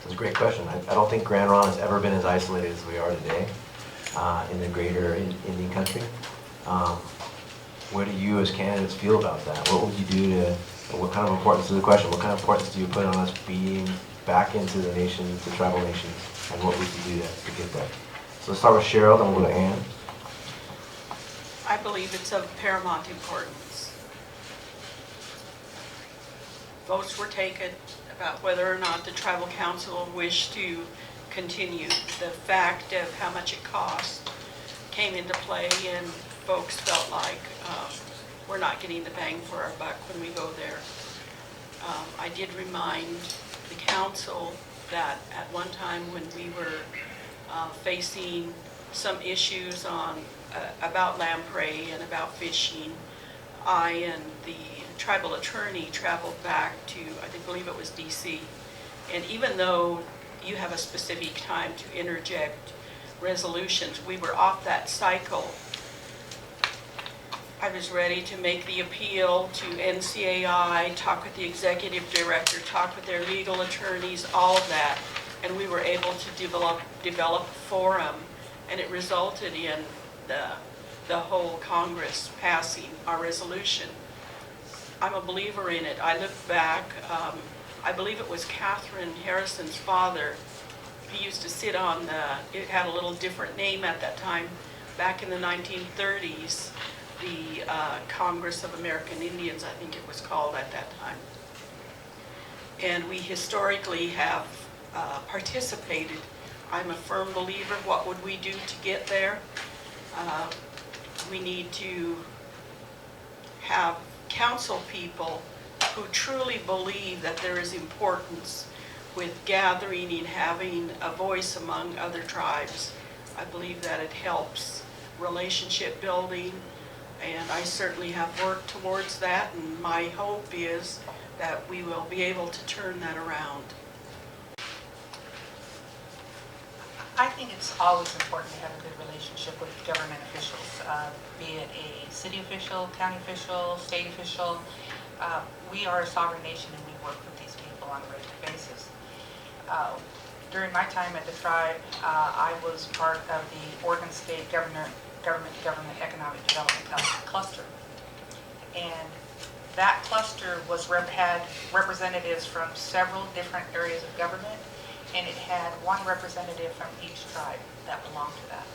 It's a great question. I don't think Grand Ronde has ever been as isolated as we are today in the greater Indian country. What do you as candidates feel about that? What would you do to, what kind of importance, to the question, what kind of importance do you put on us being back into the nation, the tribal nations, and what would you do to get there? So let's start with Cheryl, then we'll go to Ann. I believe it's of paramount importance. Votes were taken about whether or not the tribal council wished to continue. The fact of how much it cost came into play, and folks felt like we're not getting the bang for our buck when we go there. I did remind the council that at one time when we were facing some issues on about lamprey and about fishing, I and the tribal attorney traveled back to, I believe it was DC, and even though you have a specific time to interject resolutions, we were off that cycle. I was ready to make the appeal to NCAI, talk with the executive director, talk with their legal attorneys, all of that, and we were able to develop a forum, and it resulted in the whole Congress passing our resolution. I'm a believer in it. I look back, I believe it was Catherine Harrison's father. He used to sit on it had a little different name at that time, back in the 1930s, the Congress of American Indians, I think it was called at that time. And we historically have participated. I'm a firm believer, what would we do to get there? We need to have council people who truly believe that there is importance with gathering and having a voice among other tribes. I believe that it helps relationship building, and I certainly have worked towards that, and my hope is that we will be able to turn that around. I think it's always important to have a good relationship with government officials, be it a city official, county official, state official. We are a sovereign nation and we work with these people on a regular basis. During my time at the tribe, I was part of the Oregon State Government Economic Development Cluster. And that cluster had representatives from several different areas of government, and it had one representative from each tribe that belonged to that.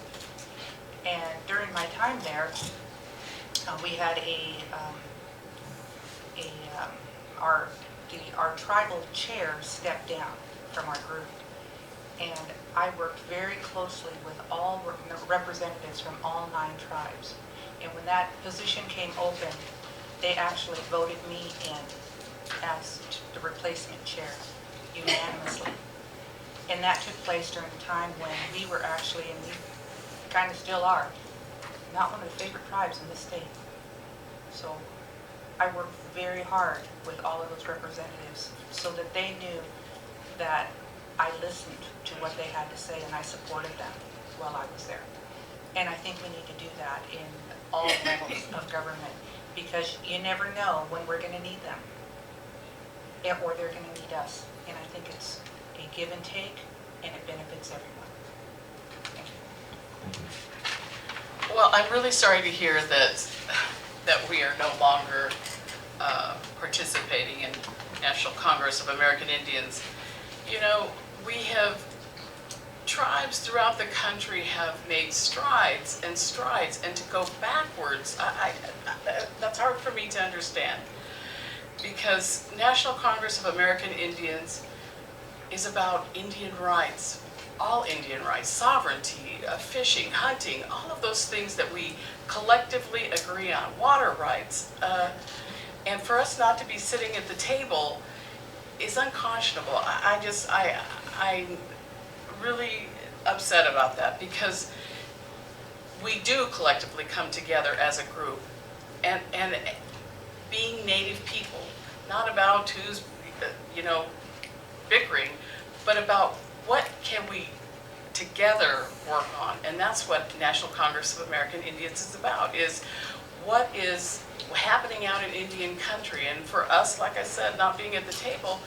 And during my time there, we had our tribal chair stepped down from our group. And I worked very closely with all representatives from all 9 tribes. And when that position came open, they actually voted me in as the replacement chair unanimously. And that took place during the time when we were actually, and we kind of still are, not one of the favorite tribes in this state. So I worked very hard with all of those representatives so that they knew that I listened to what they had to say and I supported them while I was there. And I think we need to do that in all levels of government, because you never know when we're going to need them or they're going to need us. And I think it's a give and take, and it benefits everyone. Thank you. Well, I'm really sorry to hear that we are no longer participating in National Congress of American Indians. You know, tribes throughout the country have made strides, and to go backwards, that's hard for me to understand, because National Congress of American Indians is about Indian rights, all Indian rights, sovereignty, fishing, hunting, all of those things that we collectively agree on, water rights, and for us not to be sitting at the table is unconscionable. I'm really upset about that, because we do collectively come together as a group, and being Native people, not about who's, bickering, but about what can we together work on. And that's what National Congress of American Indians is about, is what is happening out in Indian country. And for us, like I said, not being at the table,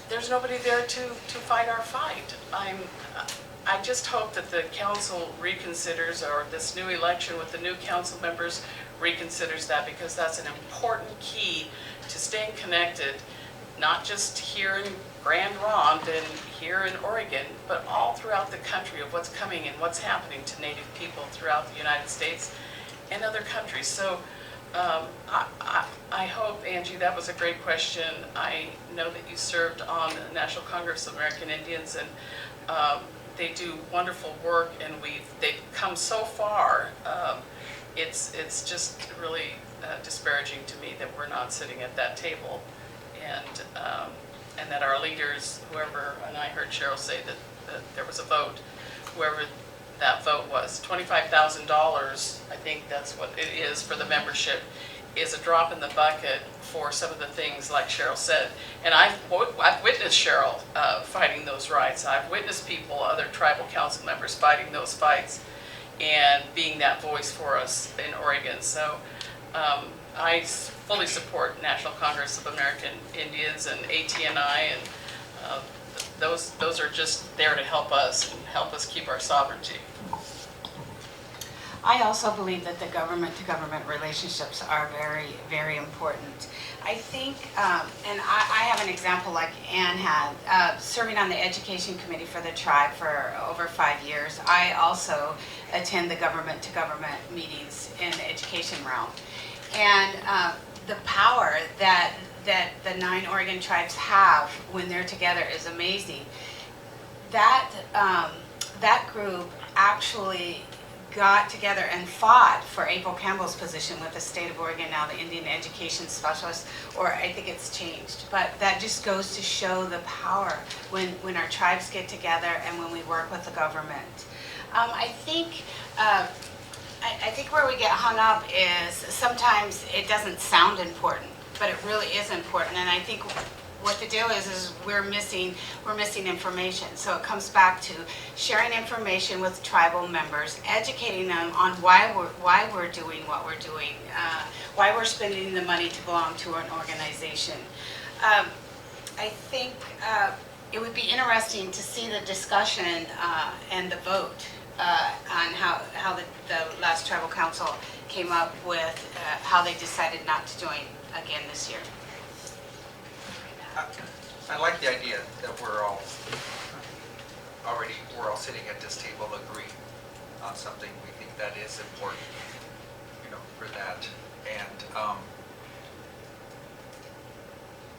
there's nobody there to fight our fight. I just hope that the council reconsiders, or this new election with the new council members reconsiders that, because that's an important key to staying connected, not just here in Grand Ronde and here in Oregon, but all throughout the country, of what's coming and what's happening to Native people throughout the United States and other countries. So I hope, Angie, that was a great question. I know that you served on the National Congress of American Indians, and they do wonderful work, and they've come so far. It's just really disparaging to me that we're not sitting at that table, and that our leaders, whoever, and I heard Cheryl say that there was a vote, whoever that vote was, $25,000, I think that's what it is for the membership, is a drop in the bucket for some of the things like Cheryl said. And I've witnessed Cheryl fighting those rights. I've witnessed people, other tribal council members, fighting those fights and being that voice for us in Oregon. So I fully support National Congress of American Indians and ATNI, and those are just there to help us and help us keep our sovereignty. I also believe that the government-to-government relationships are very, very important. I think, and I have an example like Ann had, serving on the education committee for the tribe for over 5 years. I also attend the government-to-government meetings in the education realm. And the power that the 9 Oregon tribes have when they're together is amazing. That group actually got together and fought for April Campbell's position with the state of Oregon, now the Indian Education Specialist, or I think it's changed. But that just goes to show the power when our tribes get together and when we work with the government. I think where we get hung up is sometimes it doesn't sound important, but it really is important. And I think what the deal is we're missing information. So it comes back to sharing information with tribal members, educating them on why we're doing what we're doing, why we're spending the money to belong to an organization. I think it would be interesting to see the discussion and the vote on how the last tribal council came up with how they decided not to join again this year. I like the idea that we're all sitting at this table agreeing on something. We think that is important, for that. And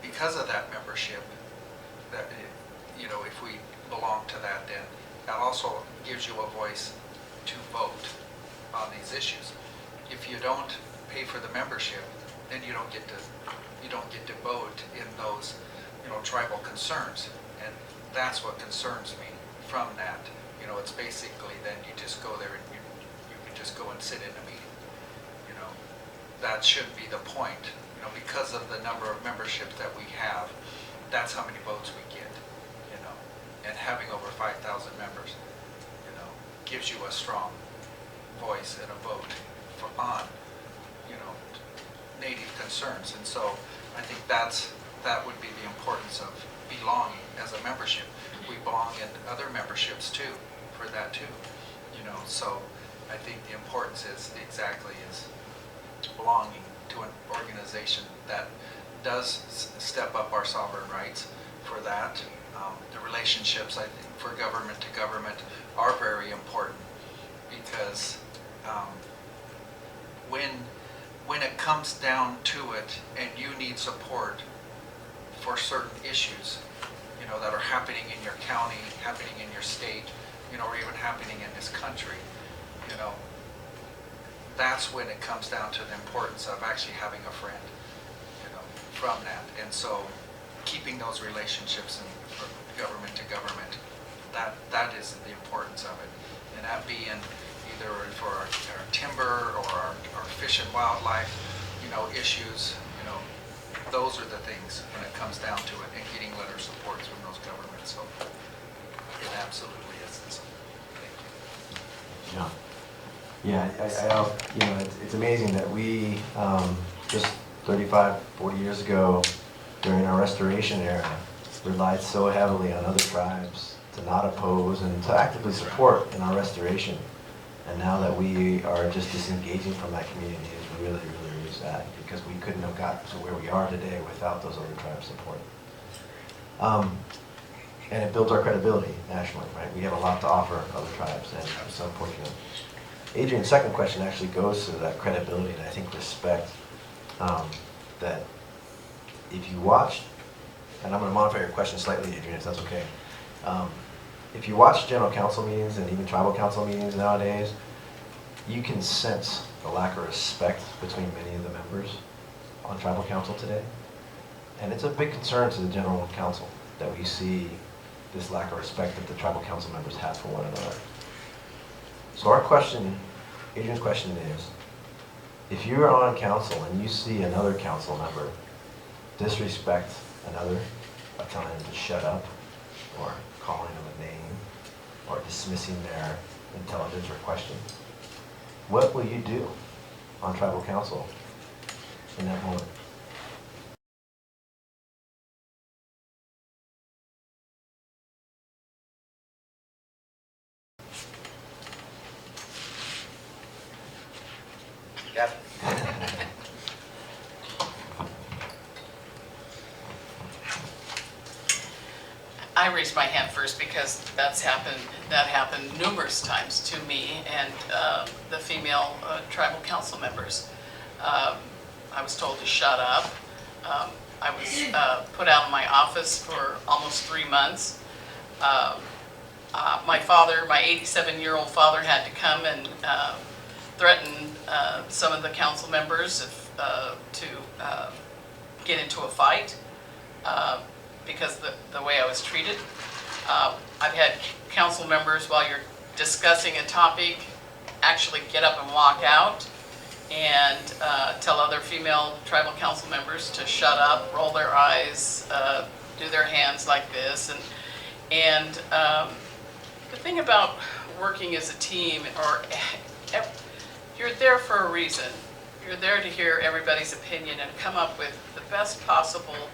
because of that membership, that if we belong to that, then that also gives you a voice to vote on these issues. If you don't pay for the membership, then you don't get to vote in those tribal concerns, and that's what concerns me from that. It's basically then you just go there and you can just go and sit in a meeting. That should be the point. Because of the number of memberships that we have, that's how many votes we get. And having over 5,000 members, gives you a strong voice and a vote on Native concerns. And so I think that would be the importance of belonging as a membership. We belong in other memberships too, for that too. So I think the importance is belonging to an organization that does step up our sovereign rights for that. The relationships, I think, for government to government are very important, because when it comes down to it and you need support for certain issues, that are happening in your county, happening in your state, or even happening in this country, that's when it comes down to the importance of actually having a friend, from that. And so keeping those relationships from government to government, that is the importance of it. And that being either for our timber or our fish and wildlife, issues, those are the things when it comes down to it, and getting letter supports from those governments. So it absolutely is. Thank you. Yeah, it's amazing that we just 35, 40 years ago, during our restoration era, relied so heavily on other tribes to not oppose and to actively support in our restoration. And now that we are just disengaging from that community is really, really, really sad, because we couldn't have got to where we are today without those other tribes' support. And it builds our credibility nationally, right? We have a lot to offer other tribes, and it's unfortunate. Adrian's second question actually goes to that credibility and I think respect, that if you watch, and I'm going to modify your question slightly, Adrian, if that's okay. If you watch general council meetings and even tribal council meetings nowadays, you can sense the lack of respect between many of the members on tribal council today. And it's a big concern to the general council that we see this lack of respect that the tribal council members have for one another. So our question, Adrian's question is, if you are on council and you see another council member disrespect another by telling them to shut up, or calling them a name, or dismissing their intelligence or question, what will you do on tribal council in that moment? Yep. I raised my hand first because that happened numerous times to me and the female tribal council members. I was told to shut up. I was put out of my office for almost 3 months. My father, my 87-year-old father, had to come and threaten some of the council members to get into a fight because the way I was treated. I've had council members, while you're discussing a topic, actually get up and walk out and tell other female tribal council members to shut up, roll their eyes, do their hands like this. And the thing about working as a team, or you're there for a reason. You're there to hear everybody's opinion and come up with the best possible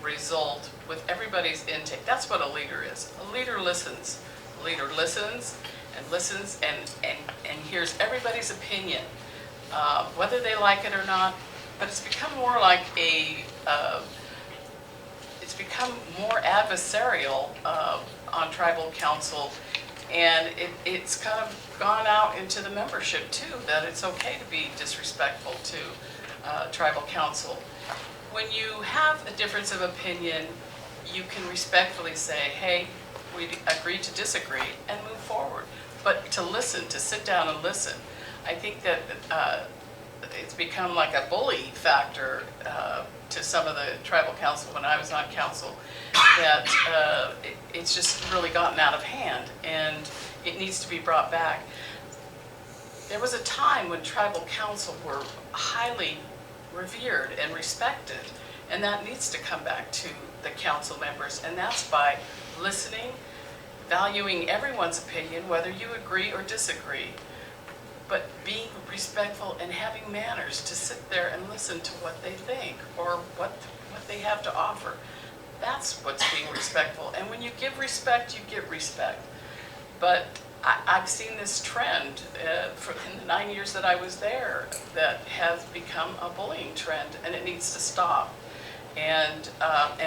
result with everybody's intake. That's what a leader is. A leader listens. A leader listens and listens and hears everybody's opinion, whether they like it or not. But it's become more like it's become more adversarial on tribal council. And it's kind of gone out into the membership too, that it's okay to be disrespectful to tribal council. When you have a difference of opinion, you can respectfully say, hey, we agree to disagree, and move forward. But to listen, to sit down and listen, I think that it's become like a bully factor to some of the tribal council when I was on council, that it's just really gotten out of hand, and it needs to be brought back. There was a time when tribal council were highly revered and respected, and that needs to come back to the council members, and that's by listening, valuing everyone's opinion, whether you agree or disagree, but being respectful and having manners to sit there and listen to what they think or what they have to offer. That's what's being respectful. And when you give respect, you get respect. But I've seen this trend in the 9 years that I was there that has become a bullying trend, and it needs to stop. And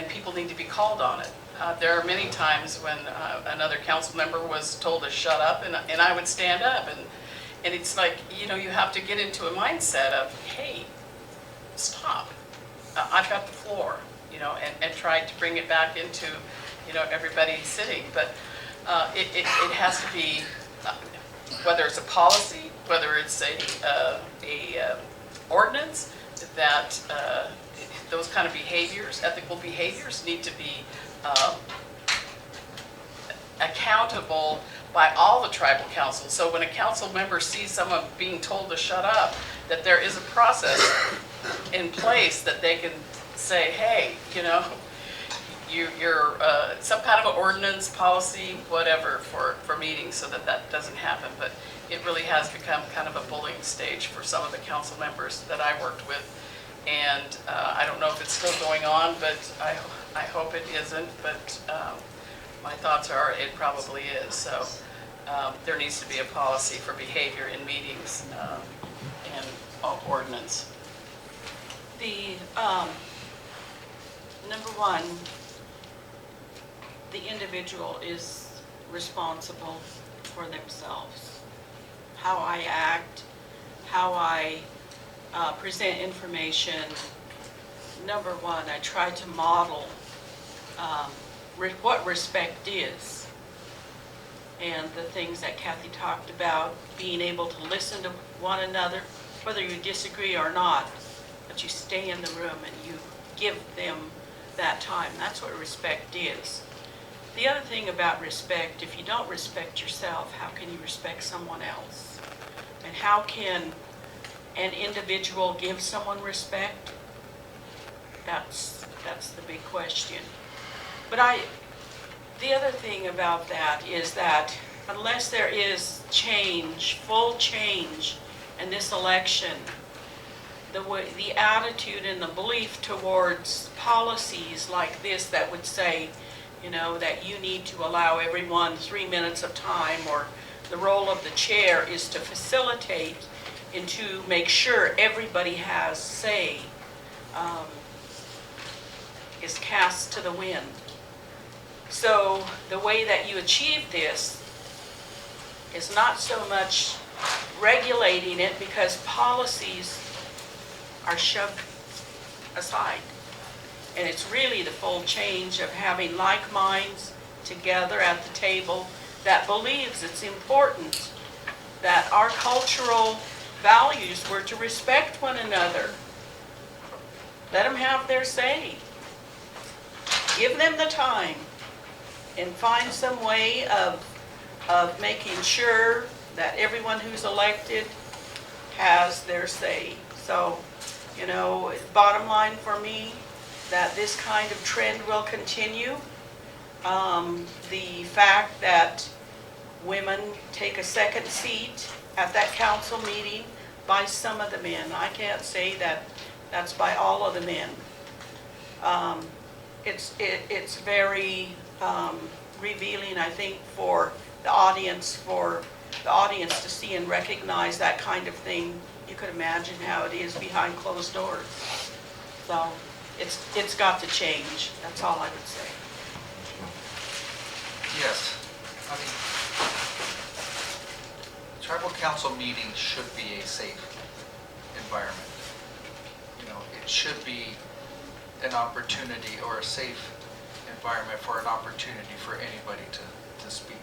people need to be called on it. There are many times when another council member was told to shut up, and I would stand up, and it's like, you know, you have to get into a mindset of, hey, stop. I've got the floor, you know, and try to bring it back into, you know, everybody sitting. But it has to be, whether it's a policy, whether it's a ordinance, that those kind of behaviors, ethical behaviors, need to be accountable by all the tribal councils. So when a council member sees someone being told to shut up, that there is a process in place that they can say, hey, you know, you're some kind of an ordinance, policy, whatever, for meetings, so that doesn't happen. But it really has become kind of a bullying stage for some of the council members that I worked with. And I don't know if it's still going on, but I hope it isn't, but my thoughts are it probably is. So there needs to be a policy for behavior in meetings and ordinance. The, number one, the individual is responsible for themselves. How I act, how I present information. Number one, I try to model what respect is. And the things that Kathy talked about, being able to listen to one another, whether you disagree or not, but you stay in the room and you give them that time. That's what respect is. The other thing about respect, if you don't respect yourself, how can you respect someone else? And how can an individual give someone respect? That's the big question. But the other thing about that is that unless there is change, full change in this election, the attitude and the belief towards policies like this that would say, that you need to allow everyone 3 minutes of time, or the role of the chair is to facilitate and to make sure everybody has say, is cast to the wind. So the way that you achieve this is not so much regulating it, because policies are shoved aside. And it's really the full change of having like minds together at the table that believes it's important that our cultural values were to respect one another. Let them have their say. Give them the time and find some way of making sure that everyone who's elected has their say. So, bottom line for me, that this kind of trend will continue. The fact that women take a second seat at that council meeting by some of the men. I can't say that that's by all of the men. It's very revealing, I think, for the audience to see and recognize that kind of thing. You could imagine how it is behind closed doors. So it's got to change. That's all I would say. Yes, I mean, tribal council meetings should be a safe environment. It should be an opportunity, or a safe environment for an opportunity for anybody to speak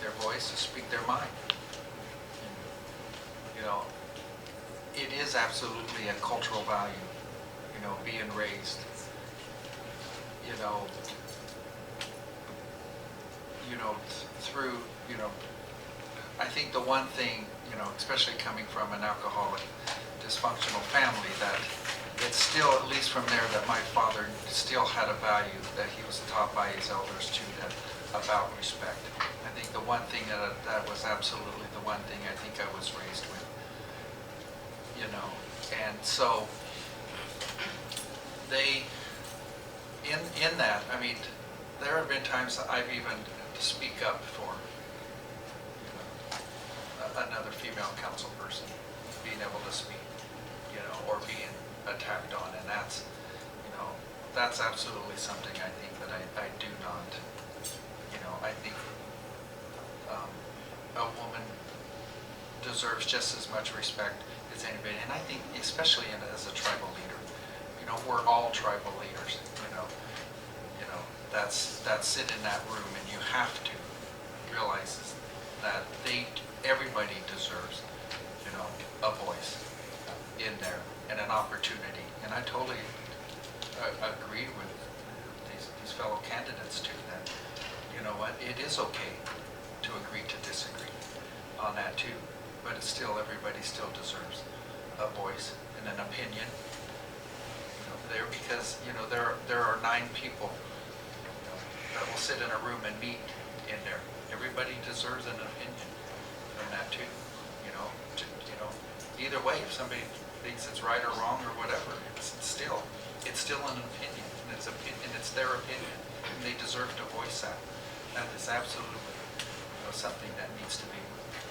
their voice, to speak their mind. It is absolutely a cultural value, being raised, through, I think the one thing, especially coming from an alcoholic, dysfunctional family, that it's still, at least from there, that my father still had a value that he was taught by his elders too, that about respect. I think the one thing that was absolutely the one thing I think I was raised with, and so they, in that, I mean, there have been times that I've even to speak up for another female council person being able to speak, or being attacked on, and that's absolutely something I think that I do not, I think a woman deserves just as much respect as anybody, and I think especially as a tribal leader, we're all tribal leaders, that sit in that room, and you have to realize that everybody deserves, a voice in there and an opportunity. And I totally agree with these fellow candidates too, that, it is okay to agree to disagree on that too, but it's still, everybody still deserves a voice and an opinion, because, there are 9 people, that will sit in a room and meet in there. Everybody deserves an opinion on that too, either way, if somebody thinks it's right or wrong or whatever, it's still an opinion. and it's their opinion, and they deserve to voice that. That is absolutely, something that needs to be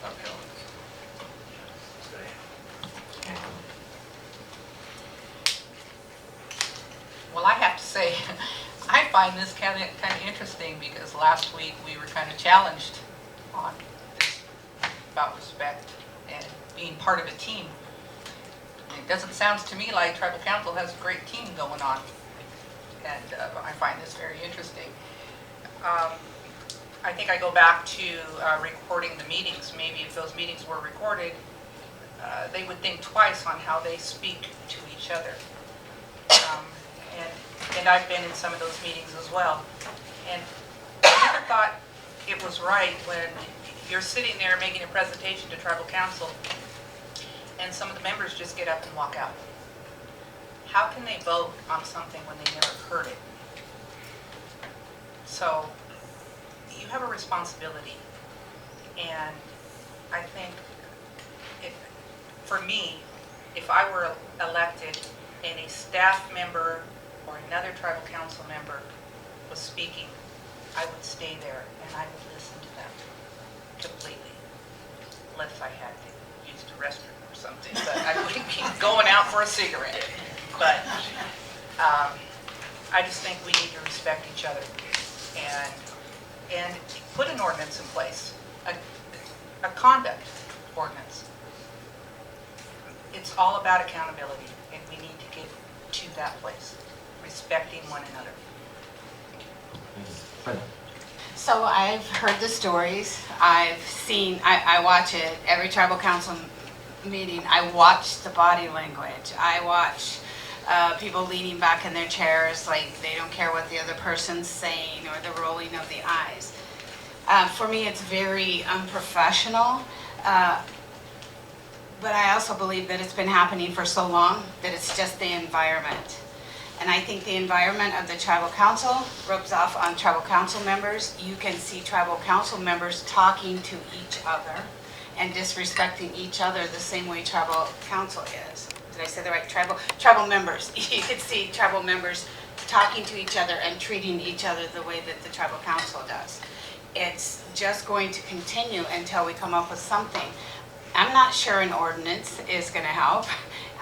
upheld. Well, I have to say, I find this kind of interesting because last week we were kind of challenged on this about respect and being part of a team. It doesn't sound to me like Tribal Council has a great team going on, and I find this very interesting. I think I go back to recording the meetings. Maybe if those meetings were recorded, they would think twice on how they speak to each other. And I've been in some of those meetings as well. And I never thought it was right when you're sitting there making a presentation to Tribal Council and some of the members just get up and walk out. How can they vote on something when they never heard it? So you have a responsibility. And I think, for me, if I were elected and a staff member or another Tribal Council member was speaking, I would stay there and I would listen to them completely, unless I had to use the restroom or something, but I wouldn't keep going out for a cigarette. But I just think we need to respect each other and put an ordinance in place, a conduct ordinance. It's all about accountability, and we need to get to that place, respecting one another. So I've heard the stories. I've seen, I watch it, every Tribal Council meeting. I watch the body language. I watch people leaning back in their chairs like they don't care what the other person's saying, or the rolling of the eyes. For me, it's very unprofessional. But I also believe that it's been happening for so long that it's just the environment. And I think the environment of the Tribal Council rubs off on Tribal Council members. You can see Tribal Council members talking to each other and disrespecting each other the same way Tribal Council is. Did I say the right? Tribal members. You can see Tribal members talking to each other and treating each other the way that the Tribal Council does. It's just going to continue until we come up with something. I'm not sure an ordinance is going to help.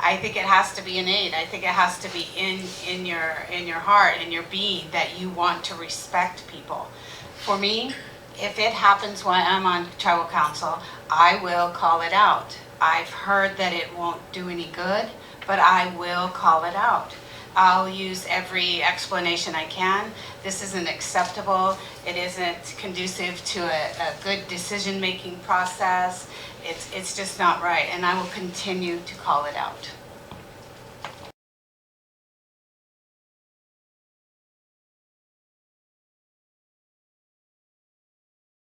I think it has to be innate. I think it has to be in your heart, in your being, that you want to respect people. For me, if it happens when I'm on Tribal Council, I will call it out. I've heard that it won't do any good, but I will call it out. I'll use every explanation I can. This isn't acceptable. It isn't conducive to a good decision-making process. It's just not right, and I will continue to call it out.